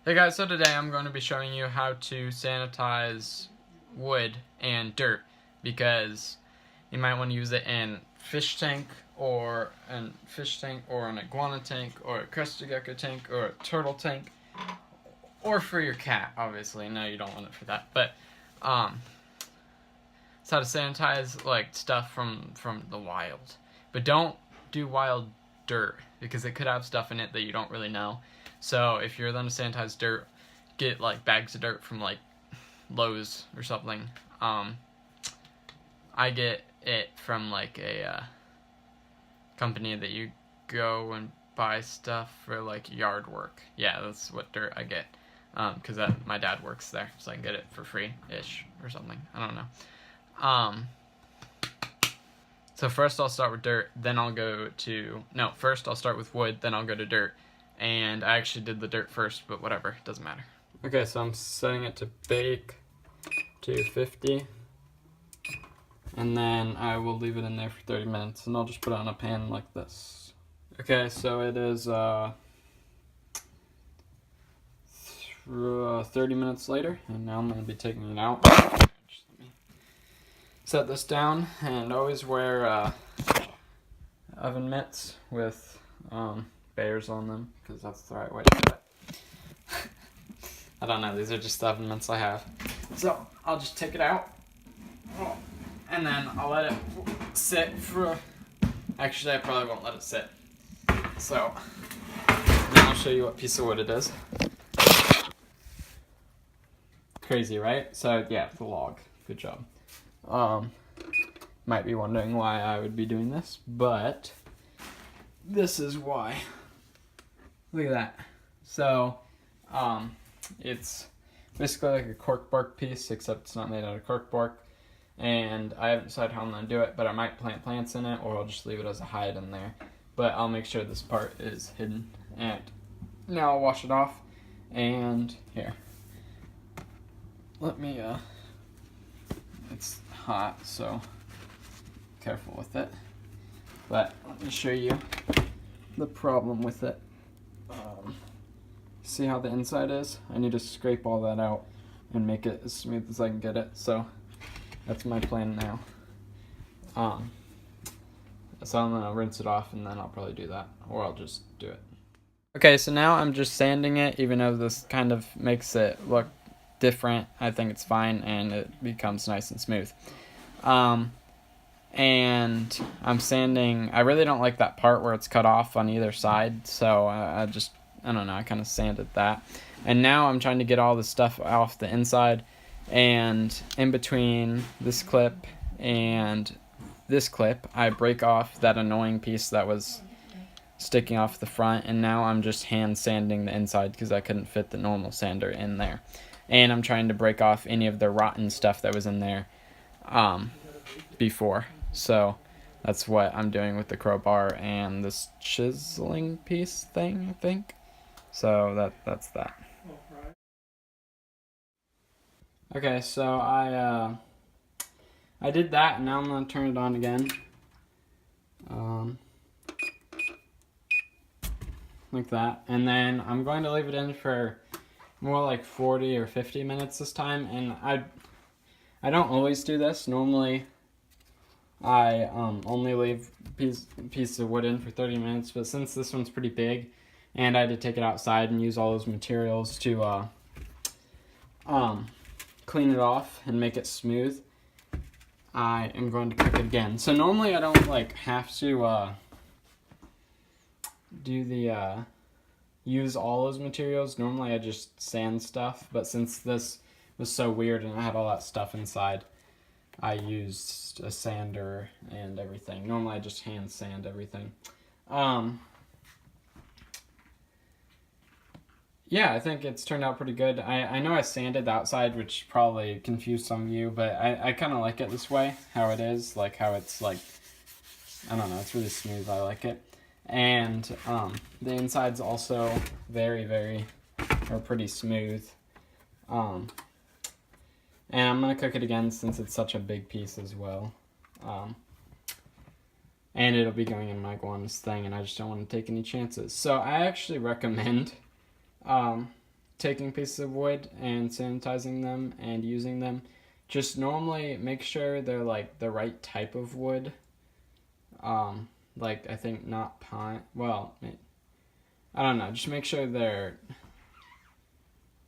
Hey guys, so today I'm going to be showing you how to sanitize wood and dirt, because you might want to use it in fish tank or an iguana tank or a crested gecko tank or a turtle tank, or for your cat. Obviously, no, you don't want it for that, but it's how to sanitize like stuff from the wild. But don't do wild dirt, because it could have stuff in it that you don't really know. So if you're going to sanitize dirt, get like bags of dirt from like Lowe's or something. I get it from like a company that you go and buy stuff for like yard work. Yeah, that's what dirt I get, because my dad works there, so I can get it for free-ish or something. I don't know. So first I'll start with dirt, then I'll go to, no, first I'll start with wood, then I'll go to dirt. And I actually did the dirt first, but whatever, it doesn't matter. Okay, so I'm setting it to bake to 50. And then I will leave it in there for 30 minutes, and I'll just put it on a pan like this. Okay, so it is 30 minutes later, and now I'm going to be taking it out. Just let me set this down, and always wear oven mitts with bears on them, because that's the right way to do it. I don't know, these are just the oven mitts I have. So I'll just take it out, and then I'll let it sit for, actually I probably won't let it sit. So then I'll show you what piece of wood it is. Crazy, right? So yeah, the log. Good job. Might be wondering why I would be doing this, but this is why. Look at that. So, it's basically like a cork bark piece, except it's not made out of cork bark. And I haven't decided how I'm going to do it, but I might plant plants in it, or I'll just leave it as a hide in there. But I'll make sure this part is hidden. And now I'll wash it off. And here. Let me, it's hot, so careful with it. But let me show you the problem with it. See how the inside is? I need to scrape all that out and make it as smooth as I can get it. So that's my plan now. So I'm gonna rinse it off, and then I'll probably do that, or I'll just do it. Okay, so now I'm just sanding it, even though this kind of makes it look different. I think it's fine, and it becomes nice and smooth. And I'm sanding, I really don't like that part where it's cut off on either side, so I don't know, I kind of sanded that. And now I'm trying to get all the stuff off the inside, and in between this clip and this clip, I break off that annoying piece that was sticking off the front, and now I'm just hand sanding the inside because I couldn't fit the normal sander in there. And I'm trying to break off any of the rotten stuff that was in there before. So that's what I'm doing with the crowbar and this chiseling piece thing, I think. So that's that. Okay, so I did that, and now I'm gonna turn it on again. Like that, and then I'm going to leave it in for more like 40 or 50 minutes this time. And I don't always do this. Normally I only leave piece of wood in for 30 minutes, but since this one's pretty big and I had to take it outside and use all those materials to clean it off and make it smooth, I am going to cook it again. So normally I don't like have to do the use all those materials. Normally I just sand stuff, but since this was so weird and I had all that stuff inside, I used a sander and everything. Normally I just hand sand everything. Yeah, I think it's turned out pretty good. I know I sanded the outside, which probably confused some of you, but I kind of like it this way, how it is, like how it's like, I don't know, it's really smooth. I like it. And the inside's also pretty smooth. And I'm going to cook it again since it's such a big piece as well. And it'll be going in my iguana's thing, and I just don't want to take any chances. So I actually recommend taking pieces of wood and sanitizing them and using them, just normally make sure they're like the right type of wood. Like I think not pine. Well, I don't know. Just make sure they're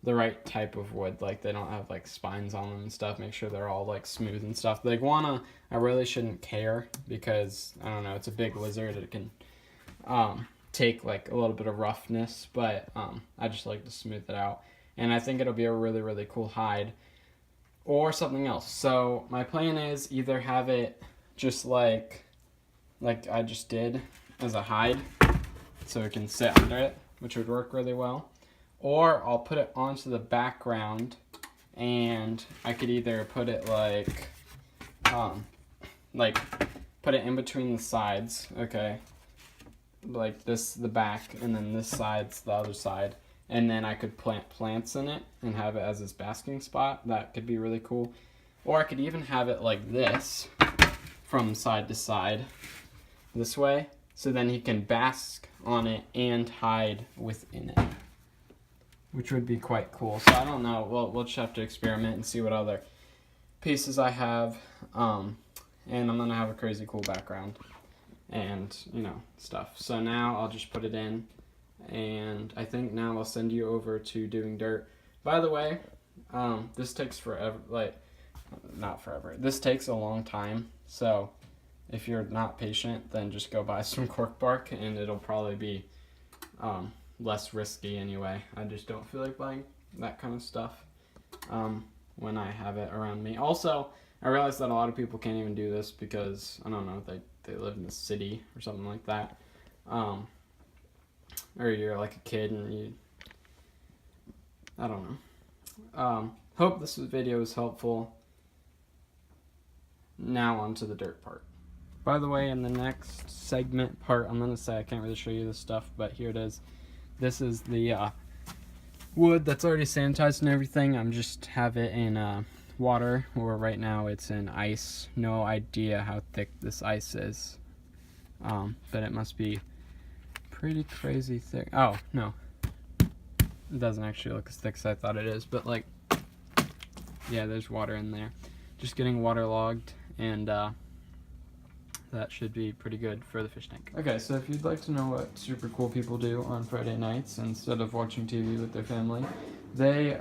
the right type of wood. Like they don't have like spines on them and stuff. Make sure they're all like smooth and stuff. The iguana, I really shouldn't care because I don't know. It's a big lizard. It can take like a little bit of roughness, but I just like to smooth it out. And I think it'll be a really, really cool hide or something else. So my plan is either have it just like I just did as a hide so it can sit under it, which would work really well. Or I'll put it onto the background and I could either put it like put it in between the sides, okay? Like this, the back, and then this side's the other side. And then I could plant plants in it and have it as its basking spot. That could be really cool. Or I could even have it like this from side to side this way. So then he can bask on it and hide within it, which would be quite cool. So I don't know. We'll just have to experiment and see what other pieces I have. And I'm going to have a crazy cool background and, you know, stuff. So now I'll just put it in. And I think now I'll send you over to doing dirt. By the way, this takes forever. Like, not forever. This takes a long time. So if you're not patient, then just go buy some cork bark and it'll probably be less risky anyway. I just don't feel like buying that kind of stuff when I have it around me. Also, I realize that a lot of people can't even do this because, I don't know, they live in the city or something like that. Or you're like a kid and I don't know. Hope this video was helpful. Now on to the dirt part. By the way, in the next segment part, I'm going to say I can't really show you this stuff, but here it is. This is the wood that's already sanitized and everything. I'm just have it in water, or right now it's in ice. No idea how thick this ice is, but it must be pretty crazy thick. Oh, no. It doesn't actually look as thick as I thought it is, but like, yeah, there's water in there. Just getting waterlogged, and that should be pretty good for the fish tank. Okay, so if you'd like to know what super cool people do on Friday nights instead of watching TV with their family, they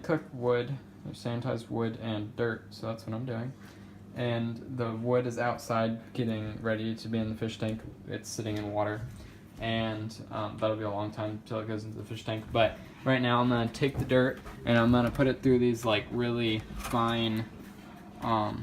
cook wood, or sanitized wood and dirt, so that's what I'm doing. And the wood is outside getting ready to be in the fish tank. It's sitting in water, and that'll be a long time until it goes into the fish tank. But right now I'm gonna take the dirt and I'm gonna put it through these like really fine, I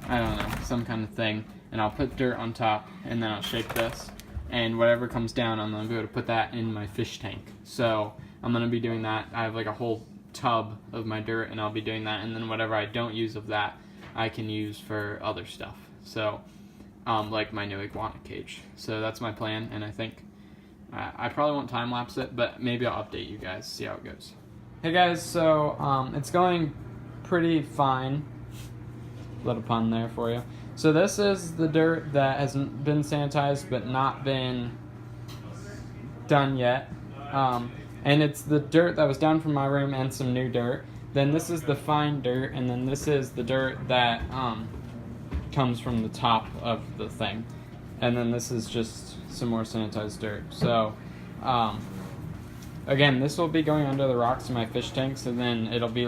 don't know, some kind of thing, and I'll put dirt on top, and then I'll shake this, and whatever comes down, I'm gonna be able to put that in my fish tank. So I'm gonna be doing that. I have like a whole tub of my dirt, and I'll be doing that, and then whatever I don't use of that, I can use for other stuff. So, like my new iguana cage. So that's my plan, and I think I probably won't time lapse it, but maybe I'll update you guys, see how it goes. Hey guys, so it's going pretty fine. Little pun there for you. So this is the dirt that hasn't been sanitized but not been done yet. And it's the dirt that was down from my room and some new dirt. Then this is the fine dirt, and then this is the dirt that comes from the top of the thing. And then this is just some more sanitized dirt. So again, this will be going under the rocks in my fish tank, so then it'll be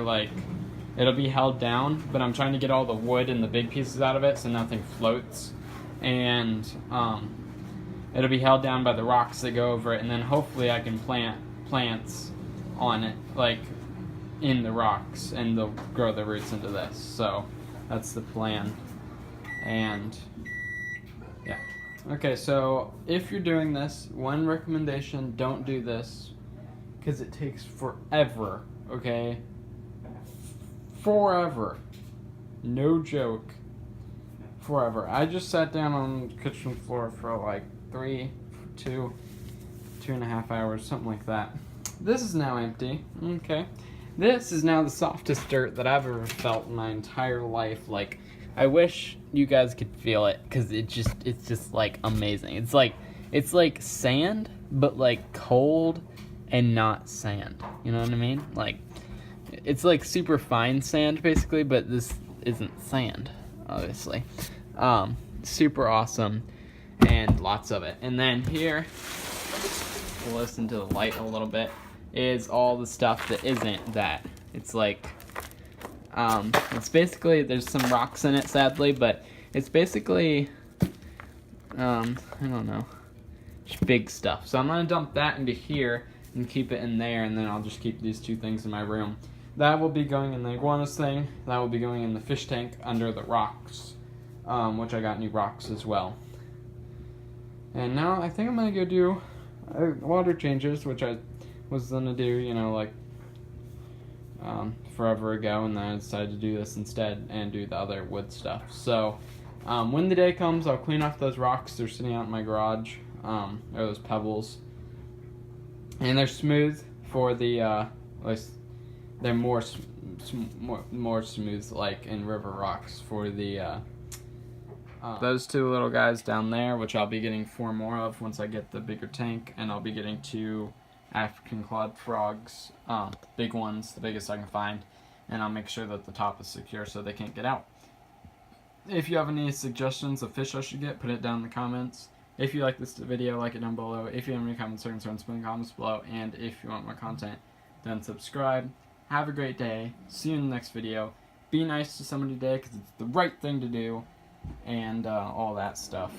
held down, but I'm trying to get all the wood and the big pieces out of it so nothing floats. And it'll be held down by the rocks that go over it, and then hopefully I can plant plants on it, like in the rocks, and they'll grow their roots into this. So that's the plan. And yeah. Okay, so if you're doing this, one recommendation, don't do this, because it takes forever, okay? Forever. No joke. Forever. I just sat down on the kitchen floor for like 2.5 hours, something like that. This is now empty. Okay. This is now the softest dirt that I've ever felt in my entire life. Like, I wish you guys could feel it, because it's just like amazing. It's like sand, but like cold and not sand. You know what I mean? Like, it's like super fine sand basically, but this isn't sand, obviously. Super awesome, and lots of it. And then here, we'll listen to the light a little bit, is all the stuff that isn't that. It's like, it's basically, there's some rocks in it sadly, but it's basically, I don't know, just big stuff. So I'm gonna dump that into here and keep it in there, and then I'll just keep these two things in my room. That will be going in the iguanas thing. That will be going in the fish tank under the rocks, which I got new rocks as well. And now I think I'm gonna go do water changes, which I was gonna do, you know, like forever ago, and then I decided to do this instead and do the other wood stuff. So when the day comes, I'll clean off those rocks. They're sitting out in my garage, or those pebbles, and they're smooth for the they're more smooth, like in river rocks, for the those two little guys down there, which I'll be getting 4 more of once I get the bigger tank, and I'll be getting 2 African clawed frogs, big ones, the biggest I can find, and I'll make sure that the top is secure so they can't get out. If you have any suggestions of fish I should get, put it down in the comments. If you like this video, like it down below. If you have any comments or concerns, put in the comments below. And if you want more content, then subscribe. Have a great day. See you in the next video. Be nice to somebody today, because it's the right thing to do. And all that stuff.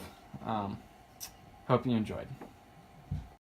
Hope you enjoyed.